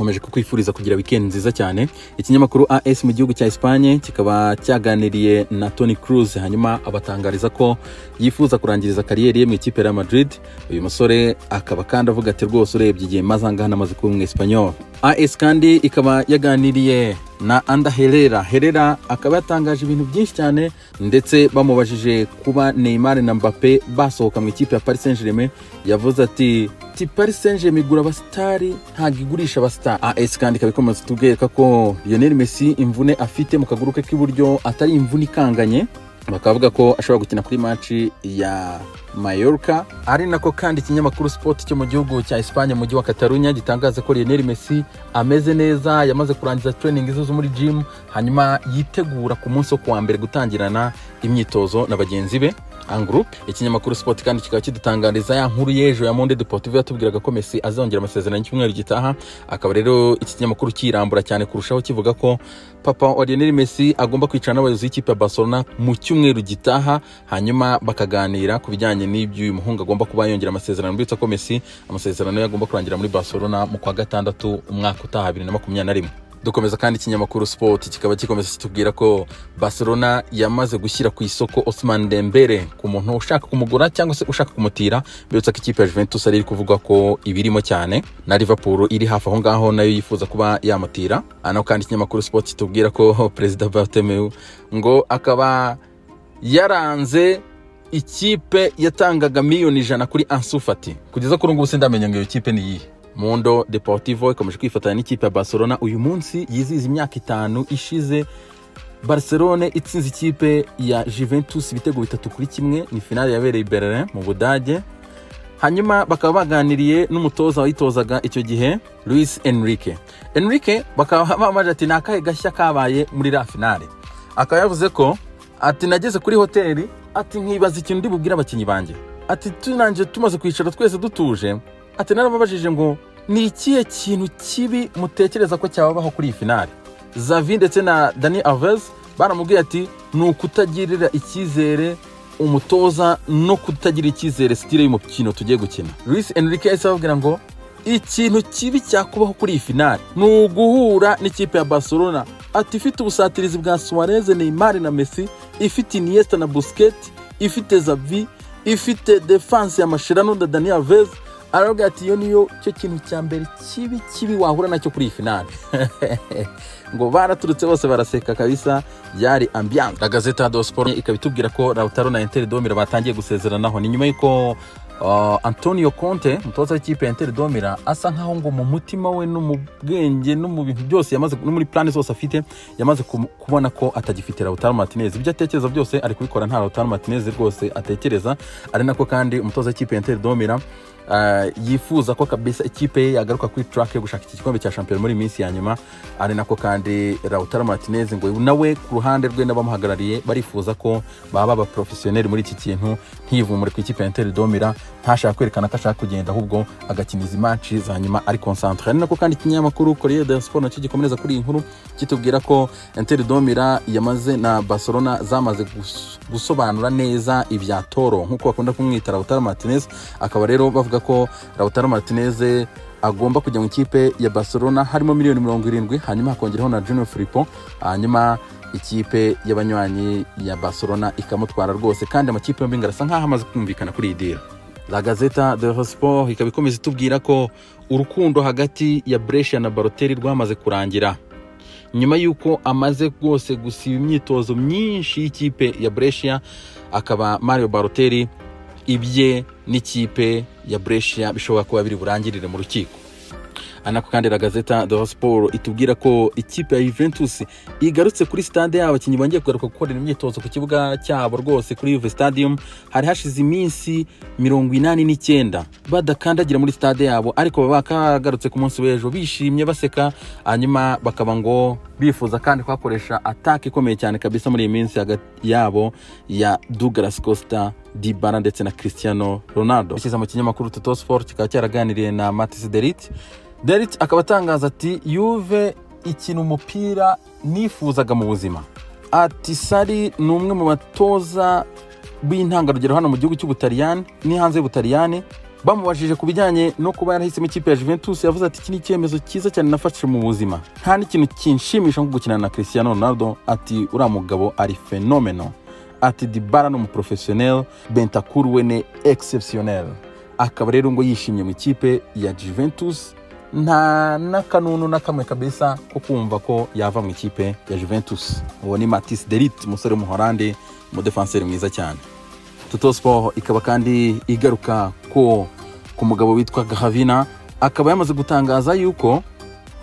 dukomeje kukwifuriza kugira weekend nziza cyane. Ikinyamakuru AS mu gihugu cya Espagne kikaba cyaganiriye na Toni Kroos, hanyuma abatangariza ko yifuza kurangiriza kariyeri ye mu ikipe ya Madrid. Uyu musore akaba kandi avuga ati rwose urebye igihe mazanga namaze kuba mu Espanyol. AS kandi ikaba yaganiriye na Ander Herrera akaba yatangaje ibintu byinshi cyane, ndetse bamubajije kuba Neymar na Mbappe basohoka mu ikipe ya Paris Saint-Germain. Yavuze ati Paris Saint-Germain igura abastari ntabwo igurisha abastari. AS kandi kabikomeza tubweka ko Lionel Messi imvune afite mu kaguru ke k'iburyo atari imvune ikanganye, bakavuga ko ashobora gukina kuri match ya Mallorca. Ari nako kandi ikinyamakuru Sport cyo mu gihugu cya Espagne mu mujyi wa Catalunya gitangaza ko Lionel Messi ameze neza, yamaze kurangiza training zo muri gym, hanyuma yitegura ku munsi wo kuwa mbere gutangirana imyitozo na bagenzi be en groupe. Ikinyamakuru Sport kandi kikaba kidutangariza ya nkuru y'ejo ya Monde Deportivo yatubwiraga ko Messi azongera amasezerano y'icyumweru gitaha. Akaba rero iki kinyamakuru kirambura cyane kurushaho kivuga ko papa wa Lionel Messi agomba kwicarana n'abayobozi b'ikipe ya Barcelona mu cyumweru gitaha, hanyuma bakaganira ku bijyanye n'ibyo uyu muhungu agomba kuba yongera amasezerano. Mbitsa ko Messi amasezerano yagomba kurangira muri Barcelona mu kwa gatandatu umwaka utaha 2021. Dukomeza kandi ikinyamakuru Sport kikaba gikomeza kitubwira ko Barcelona yamaze gushyira ku isoko Ousmane Dembele ku muntu ushaka kumugura cyangwa se ushaka kumutira. Birutsa ko ikipe ya Juventus ari kuvuga ko ibirimo cyane, na Liverpool iri hafi aho ngaho nayo yifuza kuba yamutira. Ano kandi ikinyamakuru Sport kitubwira ko Perezida Bartomeu ngo akaba yaranze ikipe yatangaga miliyoni 100 kuri Ansu Fati. Kugeza kuri ngubu sindamenya ngo iyo kipe ni yihe. Mundo Deportivo ikomeje kwifatanya n'ikipe ya Barcelona uyu munsi yizihiza imyaka 5 ishize Barcelona itsinze ikipe ya Juventus ibitego 3-1. Ni finale yabereye i Berlin mu Budage. Hanyuma bakaba baganiriye n'umutoza wayitozaga icyo gihe Luis Enrique bakaba bamaje ati nakahe gashya kabaye muri la finale. Akaba yavuze ko ati nageze kuri hoteli ati nkibaza ikintu ndi bubwira abakinyi banje, ati tunanje tumaze kwicara twese dutuje, ati narababajije ngo ni ikihe kintu kibi mutekereza ko cyabaho kuri iyi finale. Xavi ndetse na Dani Alves baramubwiye ati nukutagirira icyizere umutoza no kutagira icyizere style y'umukino tugiye gukina. Luis Enrique yasababwira ngo ikintu kibi cyakubaho kuri iyi finale ni uguhura n'ikipe ya Barcelona ati ifite ubusatirizi bwa Suarez, Neymar na Messi, ifite Iniesta na Busquets, ifite Xavi, ifite defense ya Mascherano na Dani Alves. Aravuga ati yo niyo cyo kintu cya mbere kibi wahura nacyo kuri iyi finale. Ngo baraturutse bose baraseka kabisa, yari ambiance. La Gazzetta dello Sport ikabitubwira ko Lautaro na Inter de Milan batangiye gusezeranaho. Ni nyuma yuko Antonio Conte umutoza w'ikipe ya Inter de Milan asa nkaho ngo mu mutima we no mu bwenge no mu bintu byose yamaze no muri plan zose afite yamaze kubona ko atagifite Lautaro Martinez. Ibyo atekereza byose ari kubikora nta Lautaro Martinez rwose atekereza. Ari nako kandi umutoza w'ikipe ya Inter de Milan yifuza ko kabisa ikipe ye yagaruka kuri track yo gushaka iki gikombe cya champion muri minsi ya nyuma. Ari nako kandi Lautaro Martinez ngo nawe ku ruhande rwe n'abamuhagarariye barifuza ko baba ba professionnel muri iki kintu, ntivumure ku ikipe ya Inter de Milan, ntashaka kwerekana ko ashaka kugenda ahubwo agakiniza match za nyuma ari concentré. Ari nako kandi ikinyamakuru Corriere dello Sport nacyo gikomereza kuri iyi nkuru kitubwira ko Inter de Milan yamaze na Barcelona zamaze gusobanura neza ibya Toro nkuko bakunda kumwita Lautaro Martinez. Akaba rero bavuga ko Lautaro Martinez agomba kujya mu ikipe ya Barcelona harimo miliyoni 70, hanyuma hakongeraho na Junior Firpo, hanyuma ikipe y'abanywanyi ya Barcelona ikamutwara rwose, kandi amakipe yombi ngarasa nkaho amaze kumvikana kuri iyi deal. La Gazzetta dello Sport ikabikomeza itubwira ko urukundo hagati ya Brescia na Balotelli rwamaze kurangira nyuma yuko amaze rwose gusiba imyitozo myinshi y'ikipe ya Brescia. Akaba Mario Balotelli ibye n'ikipe ya Brescia bishobora kuba biri burangirire mu rukiko. Anako kandi La Gazzetta dello Sport itubwira ko ikipe ya Juventus igarutse kuri stade yabo, abakinyi bangiye kugaruka gukorera imyitozo ku kibuga cyabo rwose kuri Juve Stadium. Hari hashize iminsi 89 badakandagira muri stade yabo, ariko bakagarutse ku munsi w'ejo bishimye baseka, hanyuma bakaba ngo bifuza kandi kwakoresha attack ikomeye cyane kabisa muri iyi minsi yabo ya Douglas Costa, Dybala ndetse na Cristiano Ronaldo. Bishyize mu kinyamakuru Tutto Sport kikaba cyaraganiriye na Mathis de Ligt akaba atangaza ati Juve ikina umupira nifuzaga mu buzima. Ati Sarri ni umwe mu batoza b'intangarugero hano mu gihugu cy'Ubutaliyani ni hanze y'Ubutaliyani, bamubajije ku bijyanye no kuba yarahisemo ikipe ya Juventus yavuze ati iki ni icyemezo cyiza cyane nafashe mu buzima, nta n'ikintu kinshimisha nko gukina na Cristiano Ronaldo, ati uriya mugabo ari fenomeno, ati Dybala ni umuprofessionnel, Bentancur we ni exceptionnel. Akaba rero ngo yishimye mu ikipe ya Juventus, nta n'akanunu na kamwe kabisa ko kumva ko yava mu ikipe ya Juventus. Uwo ni Matthijs de Ligt, umusore w'umuholandi, umudefenseri mwiza cyane. Tuttosport ikaba kandi igaruka ko ku mugabo witwa Gravina, akaba yamaze gutangaza yuko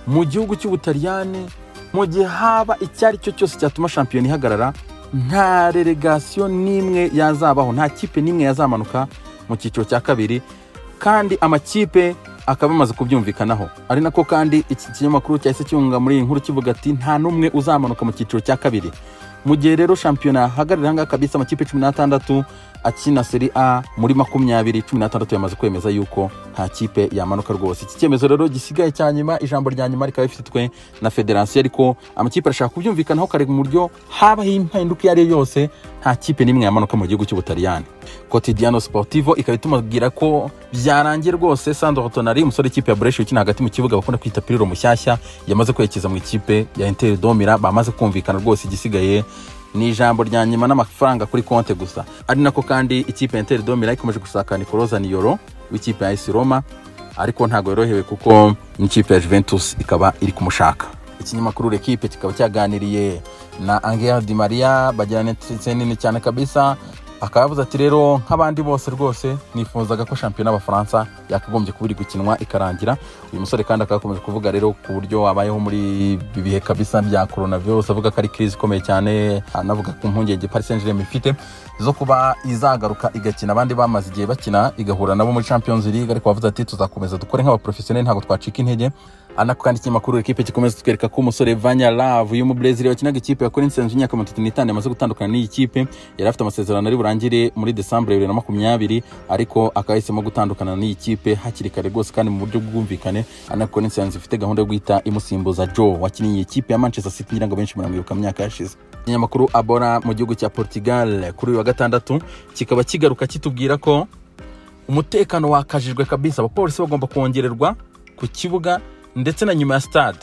mu gihugu cy'Ubutaliyani mu gihe haba icyari cyo cyose cyatuma shampiyona ihagarara, nta relegation nimwe yazabaho, nta kipe nimwe yazamanuka mu cyiciro cya kabiri, kandi amakipe akaba amaze kubyumvikanaho. Ari nako kandi iki kinyamakuru cyahise cyunga muri inkuru kivuga ati nta numwe uzamanuka mu cyiciro cya kabiri. Mu gihe rero shampiyona hagarira hanga kabisa amakipe 16 akina Serie A muri 2016 yamaze kwemeza yuko nta kipe yamanuka rwose. Iki cyemezo rero gisigaye cyanyuma, ijambo rya nyuma rikaba rifitwe na federation, ariko amakipe arashaka kubyumvikanaho kare mu buryo haba impinduka yari yose nta kipe nimwe yamanuka mu gihugu cy'Ubutaliyani. Quotidiano Sportivo ikaba itumabwira ko byarangiye rwose. Sandro Tonali, umusore w'ikipe ya Brescia ukina hagati mu kibuga bakunda kwita Pirlo mushyashya, yamaze kwerekeza mu ikipe ya Inter de Milan, bamaze kumvikana rwose. Igisigaye ni ijambo rya nyuma n'amafaranga kuri konte gusa. Ari nako kandi ikipe ya Inter de Milan ikomeje gusaka Nicolo Zaniolo w'ikipe ya AS Roma, ariko ntago yorohewe kuko n'ikipe ya Juventus ikaba iri kumushaka. Ikinyamakuru L'Equipe kikaba cyaganiriye na Angel Di Maria, bagirana nini cyane kabisa. Akavuze ati rero nk'abandi bose rwose nifuzaga ko shampiyona y'Abafaransa yakagombye kubiri gukinwa ikarangira. Uyu musore kandi akakomeje kuvuga rero ku buryo wabayeho muri bibihe kabisa bya coronavirus, avuga ko ari crise ikomeye cyane, anavuga ku mpungenge Paris Saint-Germain ifite zo kuba izagaruka igakina abandi bamaze igihe bakina igahura nabo muri Champions League, ariko bavuze ati tuzakomeza dukore nk'abaprofessionnel, ntago twacika intege. Anako kandi ikinyamakuru L'Equipe gikomeza kutwereka ko umusore Vanya Love uyu mu Brazil wakinaga ikipe ya Corinthians y'imyaka 35 yamaze gutandukana n'iyi kipe. Yari afite amasezerano ari burangire muri December 2020, ariko akahisemo gutandukana n'iyi kipe hakiri kare rwose kandi mu buryo bwumvikane. Anako Corinthians ifite gahunda yo guhita imusimbuza Joe wakiniye ikipe ya Manchester City nyirango benshi muramwibuka myaka yashize. Ikinyamakuru Abora mu gihugu cya Portugal kuri uyu wa gatandatu kikaba kigaruka kitubwira ko umutekano wakajijwe kabisa, abapolisi bagomba kongererwa ku kibuga ndetse na nyuma ya stade.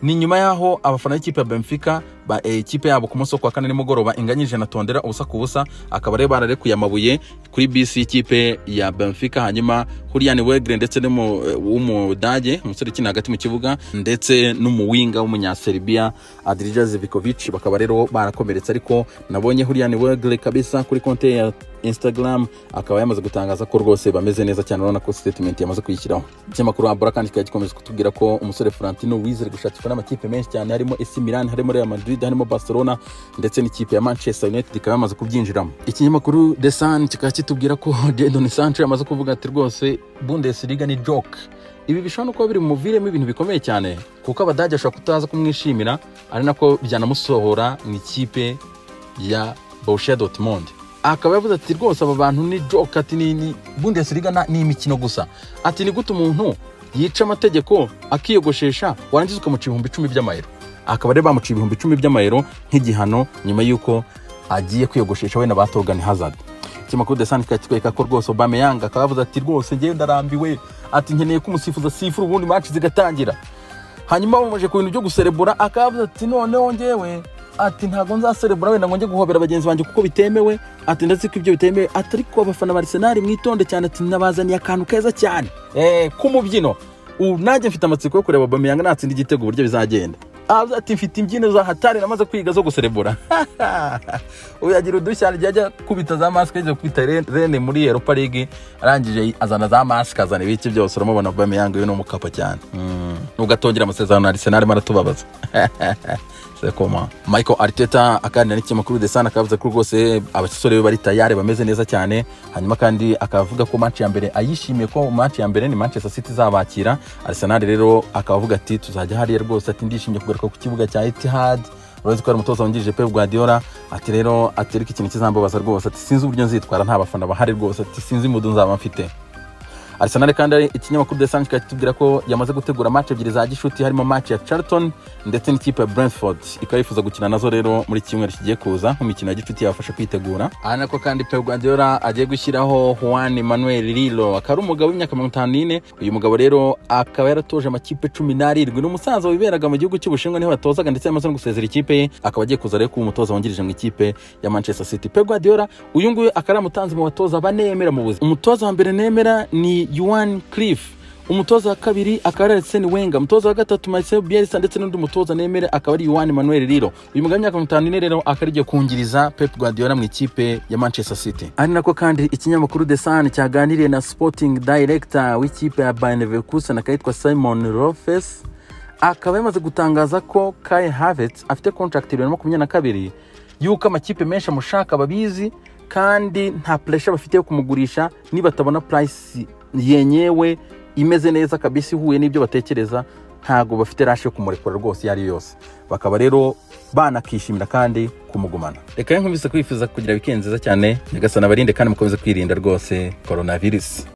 Ni nyuma yaho abafana b'ikipe ya Benfica ikipe yabo ku munsi wa kane nimugoroba inganyije na Tondera ubusa ku busa, akaba rero bararekuye amabuye kuri bisi y'ikipe ya Benfica. Hanyuma Julian Weigl ndetse w'umudage umusore ukina hagati mu kibuga ndetse n'umuwinga w'umunyaserbia Adrija Zivkovic bakaba rero barakomeretse, ariko nabonye Julian Weigl kabisa kuri konte ya Instagram akaba yamaze gutangaza ko rwose bameze neza cyane, urabona ko statement yamaze kuyishyiraho. Ikinyamakuru Abora kandi gikomeza kutubwira ko umusore Florentino Wizard gushakishwa n'amakipe menshi cyane, harimo AC Milan, harimo Real Madrid, harimo Barcelona ndetse n'ikipe ya Manchester United ikaba yamaze kubyinjiramo. Ikinyamakuru The Sun kikaba kitubwira ko Jadon Sancho yamaze kuvuga ati rwose Bundesliga ni joke. Ibi bishobora kuba biri mu muviremo ibintu bikomeye cyane, kuko abadage ashobora kutaza kumwishimira, ari nako byanamusohora mu ikipe ya Borussia Dortmund. Akaba yavuze ati rwose aba bantu ni joke, ati ni Bundesliga ni imikino gusa, ati ni gute umuntu yica amategeko akiyogoshesha warangiza ukamuca 10,000 by'amayero. Akaba rero bamuca 10,000 by'amayero nk'igihano nyuma yuko agiye kwiyogoshesha we na Torgan Hazard. Ikinyamakuru The Sun kitwereka ko rwose Aubameyang akaba yavuze ati rwose ngiye ndarambiwe, ati nkeneye ko umusifuza sifura ubundi match zigatangira. Hanyuma bamuje ku bintu byo guserebura, akaba yavuze ati noneho ngewe ati ntago nzaserebura wenda ngo njye guhobera bagenzi banjye kuko bitemewe, ati ndetse ko ibyo bitemewe, atari ko abafana ba Arsenal mwitonde cyane, ati nabazaniye akantu keza cyane kumubyino. Nanjye mfite amatsiko yo kureba Aubameyang natsinda igitego uburyo bizagenda. Ati mfite imbyino za hatari namaze kwiga zo guserebura. Uyagira udushya ryajya kubita za maske zo kwita Rene muri Europa League, arangije azana za maske azana ibiki byose, uramubona Aubameyang yo no mukapa cyane. Ugatongera amasezerano na Arsenal maratubabaza. Sekoma Michael Arteta akandi n'ikinyamakuru The Sun akavuze ko rwose abasore be bari tayari bameze neza cyane. Hanyuma kandi akavuga ko match ya mbere ayishimiye, ko match ya mbere ni Manchester City zabakira. Arsenal rero akavuga ati tuzajya hariya rwose, ati ndishimye kugaruka ku kibuga cya Etihad. Urozi ko ari umutoza wungirije Pep Guardiola, ati rero atereka ikintu kizambabaza rwose, ati sinzi uburyo nzitwara nta bafana bahari rwose, ati sinzi mudu nzaba mfite. Arsenal kandi ikinyamakuru The Sun kitubwira ko yamaze gutegura match ebyiri za gishuti harimo match ya Charlton ndetse n'ikipe ya Brentford ikayifuza gukina nazo rero muri kimwe kigiye kuza mu mikino ya gishuti yafasha kwitegura. Nako kandi Pep Guardiola agiye gushyiraho Juan Manuel Lillo akaba umugabo w'imyaka 54. Uyu mugabo rero akaba yaratoje amakipe 17 n'umusaza wiberaga mu gihugu cy'Ubushinwa niho batozaga ndetse yamaze no gusezera ikipe ye, akaba agiye kuza rero kuba umutoza wungirije mu ikipe ya Manchester City. Pep Guardiola uyu nguyu akara mutanzi mu batoza banemera mu buzima. Umutoza wa mbere nemera ni Johan Cruyff, umutoza wa kabiri akaba ari Arsene Wenger, umutoza wa gatatu Marcelo Bielsa ndetse n'undi mutoza nemere akaba ari Juan Manuel Lillo. Uyu mugabo w'imyaka 54 rero akarigiye kungiriza Pep Guardiola mu ikipe ya Manchester City. Ari nako kandi ikinyamakuru The Sun cyaganiriye na Sporting Director w'ikipe ya Bayern Leverkusen akitwa Simon Rolfes, akaba yamaze gutangaza ko Kai Havertz afite contract ya 2022 yuko amakipe menshi amushaka babizi kandi nta pressure bafite yo kumugurisha niba tabona price yenyewe imeze neza kabisa ihuye n'ibyo batekereza, ntago bafite rash yo kumurekura rwose yari yose, bakaba rero banakishimira kandi kumugumana. Reka nkumvise kwifuza kugira weekend nziza cyane, nyagasana barinde kandi mukomeze kwirinda rwose coronavirus.